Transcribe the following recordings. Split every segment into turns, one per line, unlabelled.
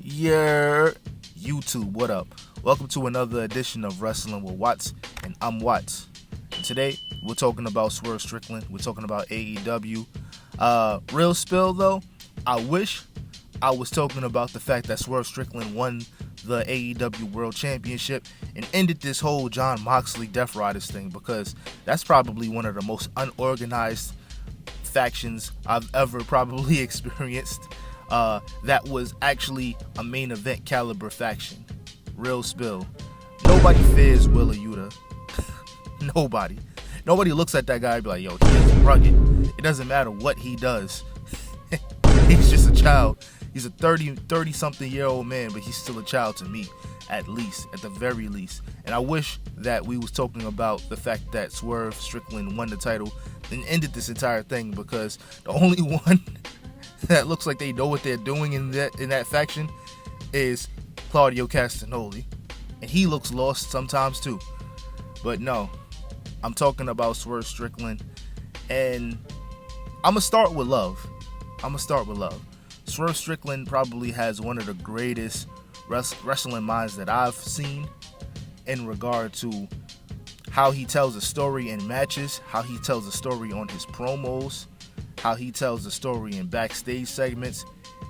Yeah, YouTube, what up? Welcome to another edition of Wrestling with Watts, and I'm Watts. And today, we're talking about Swerve Strickland. We're talking about AEW. Real spill, though, I wish I was talking about the fact that Swerve Strickland won the AEW World Championship and ended this whole Jon Moxley Death Riders thing, because that's probably one of the most unorganized factions I've ever probably experienced. That was actually a main event caliber faction. Real spill. Nobody fears Willa Yuta. Nobody looks at that guy and be like, yo, he's rugged. It doesn't matter what he does. He's just a child. He's a 30 something year old man, but he's still a child to me, at the very least. And I wish that we was talking about the fact that Swerve Strickland won the title and ended this entire thing, because the only one that looks like they know what they're doing in that faction is Claudio Castagnoli, and he looks lost sometimes too. But no, I'm talking about Swerve Strickland, and I'm gonna start with love. Swerve Strickland probably has one of the greatest wrestling minds that I've seen in regard to how he tells a story in matches, how he tells a story on his promos, how he tells a story in backstage segments,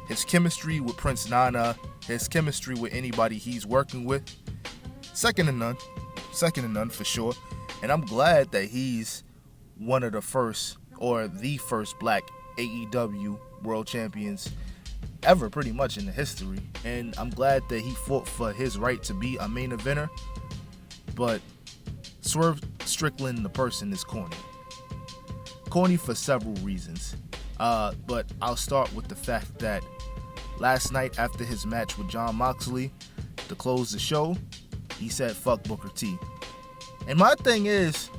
his chemistry with Prince Nana, his chemistry with anybody he's working with. Second to none for sure. And I'm glad that he's one of the first, or the first, black AEW world champions ever, pretty much in the history. And I'm glad that he fought for his right to be a main eventer. But Swerve Strickland, the person, is corny. Corny for several reasons. But I'll start with the fact that last night, after his match with Jon Moxley, to close the show, he said, fuck Booker T. And my thing is,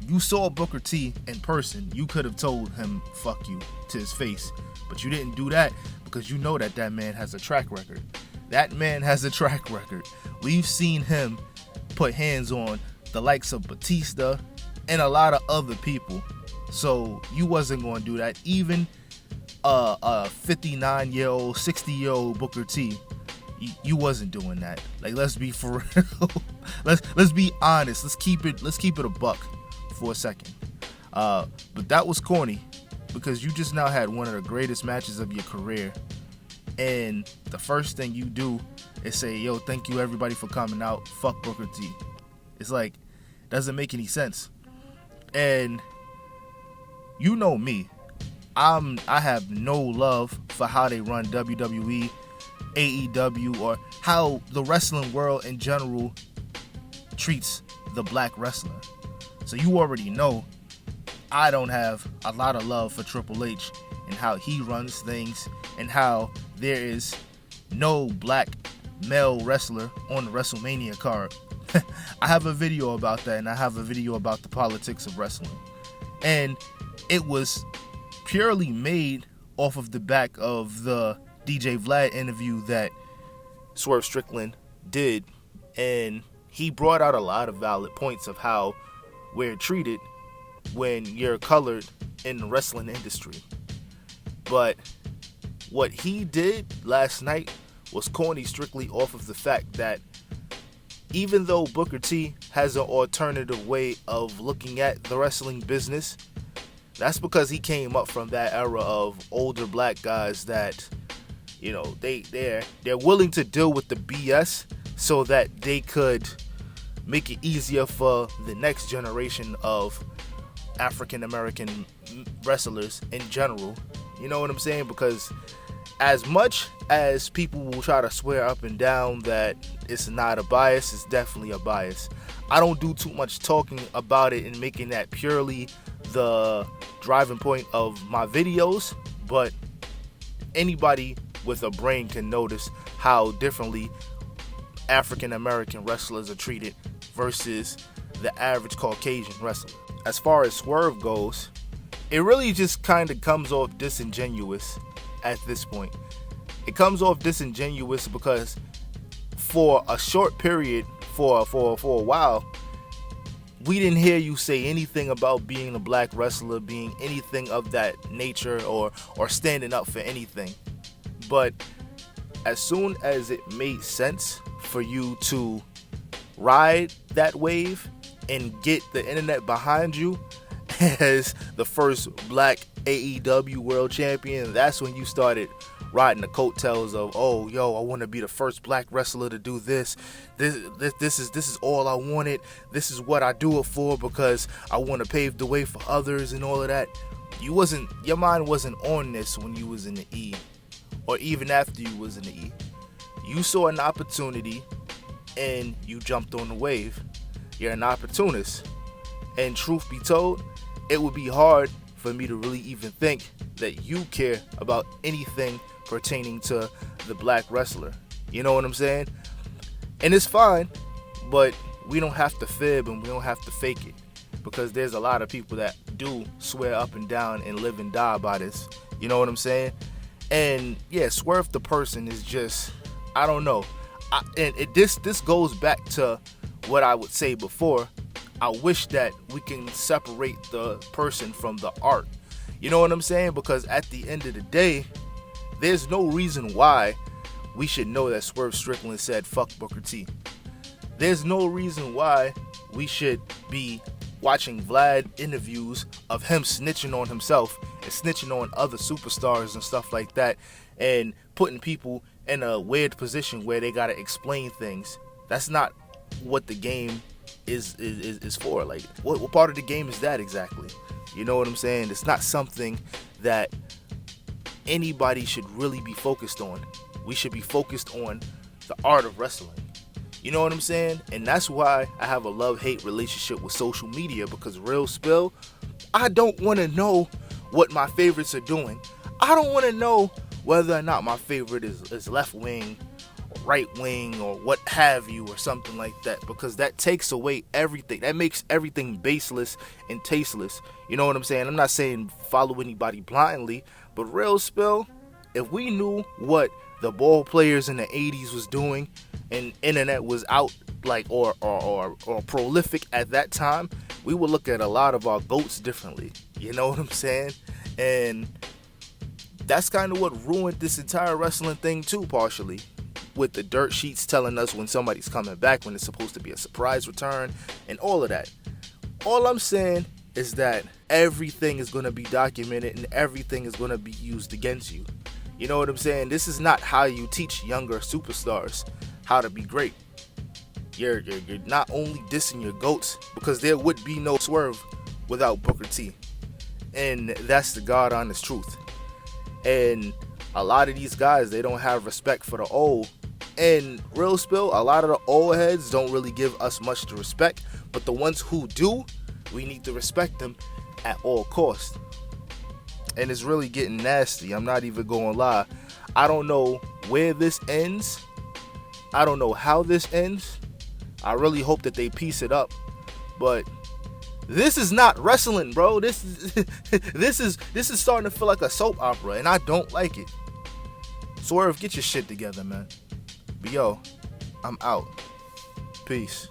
you saw Booker T in person. You could have told him, fuck you, to his face. But you didn't do that, because you know that man has a track record. That man has a track record. We've seen him put hands on the likes of Batista and a lot of other people. So you wasn't going to do that. Even a 59-year-old, 60-year-old Booker T, you wasn't doing that. Like, let's be for real. let's be honest. Let's keep it a buck for a second. But that was corny, because you just now had one of the greatest matches of your career, and the first thing you do is say, yo, thank you everybody for coming out, fuck Booker T. It's like, doesn't make any sense. And you know me, I have no love for how they run WWE, AEW, or how the wrestling world in general treats the black wrestler. So you already know I don't have a lot of love for Triple H and how he runs things, and how there is no black male wrestler on the WrestleMania card. I have a video about that, and I have a video about the politics of wrestling. And it was purely made off of the back of the DJ Vlad interview that Swerve Strickland did, and he brought out a lot of valid points of how we're treated when you're colored in the wrestling industry. But what he did last night was corny strictly off of the fact that even though Booker T has an alternative way of looking at the wrestling business, that's because he came up from that era of older black guys that, you know, they're willing to deal with the BS so that they could make it easier for the next generation of African American wrestlers in general. You know what I'm saying? Because as much as people will try to swear up and down that it's not a bias, it's definitely a bias. I don't do too much talking about it and making that purely the driving point of my videos, but anybody with a brain can notice how differently African American wrestlers are treated versus the average Caucasian wrestler. As far as Swerve goes, it really just kind of comes off disingenuous at this point. It comes off disingenuous because for a short period, for a while, we didn't hear you say anything about being a black wrestler, being anything of that nature, or standing up for anything. But as soon as it made sense for you to ride that wave and get the internet behind you as the first black AEW world champion, that's when you started riding the coattails of, oh, yo, I want to be the first black wrestler to do this. This is all I wanted. This is what I do it for, because I want to pave the way for others and all of that. Your mind wasn't on this when you was in the E, or even after you was in the E. You saw an opportunity and you jumped on the wave. You're an opportunist. And truth be told, it would be hard for me to really even think that you care about anything pertaining to the black wrestler. You know what I'm saying? And it's fine, but we don't have to fib and we don't have to fake it, because there's a lot of people that do swear up and down and live and die by this. You know what I'm saying? And yeah, Swerve the person is just, I don't know. This goes back to what I would say before. I wish that we can separate the person from the art. You know what I'm saying? Because at the end of the day, there's no reason why we should know that Swerve Strickland said fuck Booker T. There's no reason why we should be watching Vlad interviews of him snitching on himself and snitching on other superstars and stuff like that, and putting people in a weird position where they gotta explain things. That's not what the game is for. Like, what part of the game is that exactly? You know what I'm saying? It's not something that anybody should really be focused on. We should be focused on the art of wrestling. You know what I'm saying? And that's why I have a love-hate relationship with social media, because real spill, I don't want to know what my favorites are doing. I don't want to know whether or not my favorite is left wing, right wing, or what have you, or something like that, because that takes away everything. That makes everything baseless and tasteless. You know what I'm saying? I'm not saying follow anybody blindly, but real spill, if we knew what the ball players in the 80s was doing and internet was out, like, or prolific at that time, we would look at a lot of our GOATs differently. You know what I'm saying? And that's kind of what ruined this entire wrestling thing too, partially, with the dirt sheets telling us when somebody's coming back, when it's supposed to be a surprise return, and all of that. All I'm saying is that everything is going to be documented and everything is going to be used against you. You know what I'm saying? This is not how you teach younger superstars how to be great. You're not only dissing your GOATs, because there would be no Swerve without Booker T. And that's the God honest truth. And a lot of these guys, they don't have respect for the old. And real spill, a lot of the old heads don't really give us much to respect. But the ones who do, we need to respect them at all costs. And it's really getting nasty. I'm not even going to lie. I don't know where this ends. I don't know how this ends. I really hope that they piece it up. But this is not wrestling, bro. This is starting to feel like a soap opera, and I don't like it. Swerve, get your shit together, man. But yo, I'm out. Peace.